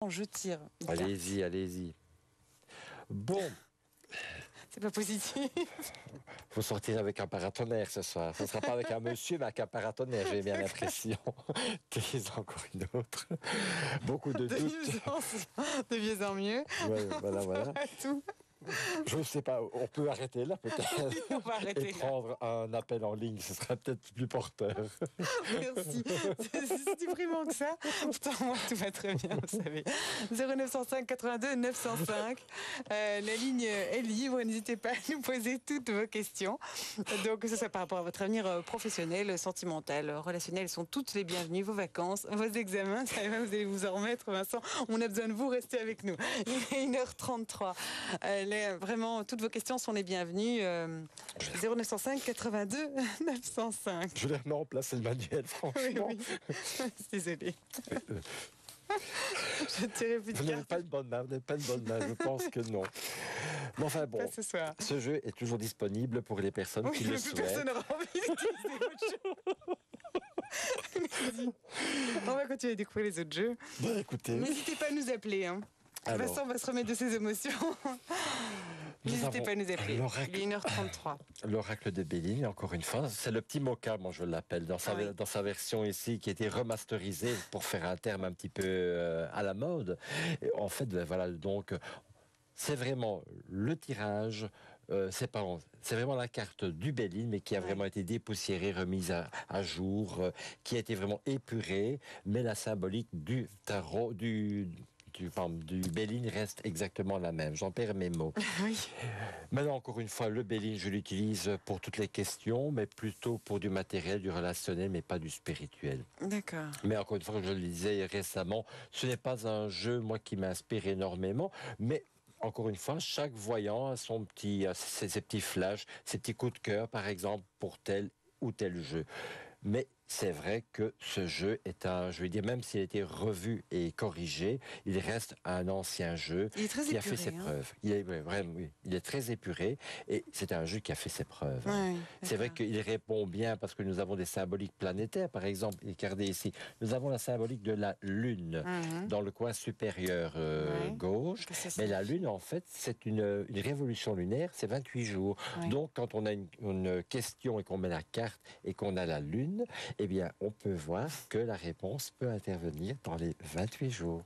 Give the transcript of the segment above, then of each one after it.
attention, je tire. Allez-y, allez-y. Bon. C'est pas positif. Faut sortir avec un paratonnerre ce soir. Ce ne sera pas avec un monsieur, mais avec un paratonnerre, j'ai bien l'impression. Tenez encore une autre. Beaucoup de doutes. De mieux en mieux. Ouais, voilà. Tout. Je ne sais pas, on peut arrêter là peut-être. On va arrêter et prendre un appel en ligne, ce sera peut-être plus porteur. Merci. C'est si déprimant que ça. Pourtant, moi, tout va très bien, vous savez. 0905 82 905. La ligne est libre. N'hésitez pas à nous poser toutes vos questions. Donc, que ce soit par rapport à votre avenir professionnel, sentimental, relationnel, elles sont toutes les bienvenues. Vos vacances, vos examens, ça va, vous allez vous en remettre, Vincent. On a besoin de vous, restez avec nous. Il est 1h33. Vraiment, toutes vos questions sont les bienvenues. 0905 82 905. Je vais remplacer le manuel, franchement. Oui. Désolée. Je tirais plus de Vous n'avez cartes. pas une bonne main, je pense que non. Mais enfin bon, Pas ce soir. ce jeu est toujours disponible pour les personnes qui le Plus souhaitent. personne n'aura envie d'utiliser autre chose. On va continuer à découvrir les autres jeux. Bon, écoutez, N'hésitez pas à nous appeler. Hein. Alors. Vincent va se remettre de ses émotions. N'hésitez pas à nous appeler. Il est 1h33. L'oracle de Béline, encore une fois, c'est le petit Mocha, moi je l'appelle, dans sa version ici, qui a été remasterisée pour faire un terme un petit peu à la mode. Et en fait, ben, voilà, donc, c'est vraiment le tirage, c'est vraiment la carte du Béline, mais qui a vraiment été dépoussiérée, remise à jour, qui a été vraiment épurée, mais la symbolique du tarot, du Béline reste exactement la même. J'en perds mes mots. Oui. Maintenant, encore une fois, le Béline, je l'utilise pour toutes les questions, mais plutôt pour du matériel, du relationnel, mais pas du spirituel. D'accord. Mais encore une fois, comme je le disais récemment, ce n'est pas un jeu, moi, qui m'inspire énormément, mais encore une fois, chaque voyant a ses petits flashs, ses petits coups de cœur, par exemple, pour tel ou tel jeu. Mais c'est vrai que ce jeu est je veux dire, même s'il a été revu et corrigé, il reste un ancien jeu qui a fait ses preuves. Il est très épuré et c'est un jeu qui a fait ses preuves. Ouais, c'est vrai qu'il répond bien parce que nous avons des symboliques planétaires, par exemple, regardez ici, nous avons la symbolique de la Lune dans le coin supérieur gauche, mais la Lune, en fait, c'est une révolution lunaire, c'est 28 jours. Donc, quand on a une question et qu'on met la carte et qu'on a la Lune, eh bien, on peut voir que la réponse peut intervenir dans les 28 jours.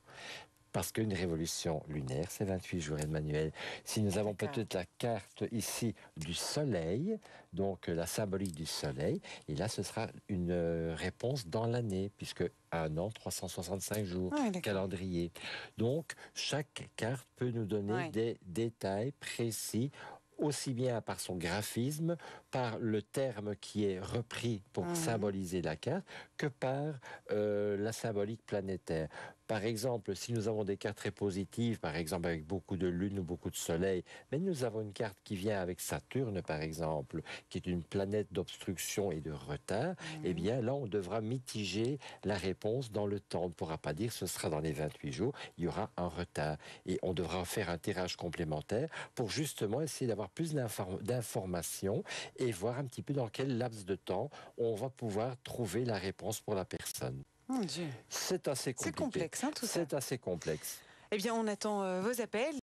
Parce qu'une révolution lunaire, c'est 28 jours, Emmanuel. Si nous avons peut-être la carte ici du soleil, donc la symbolique du soleil, et là, ce sera une réponse dans l'année, puisque un an, 365 jours, calendrier. Donc, chaque carte peut nous donner des détails précis, aussi bien par son graphisme, par le terme qui est repris pour symboliser la carte, que par la symbolique planétaire. Par exemple, si nous avons des cartes très positives, par exemple avec beaucoup de lune ou beaucoup de soleil, mais nous avons une carte qui vient avec Saturne, par exemple, qui est une planète d'obstruction et de retard, eh bien là, on devra mitiger la réponse dans le temps. On ne pourra pas dire ce sera dans les 28 jours, il y aura un retard. Et on devra faire un tirage complémentaire pour justement essayer d'avoir plus d'informations et voir un petit peu dans quel laps de temps on va pouvoir trouver la réponse pour la personne. Mon Dieu. C'est assez compliqué. C'est complexe, hein, tout ça. C'est assez complexe. Eh bien, on attend vos appels.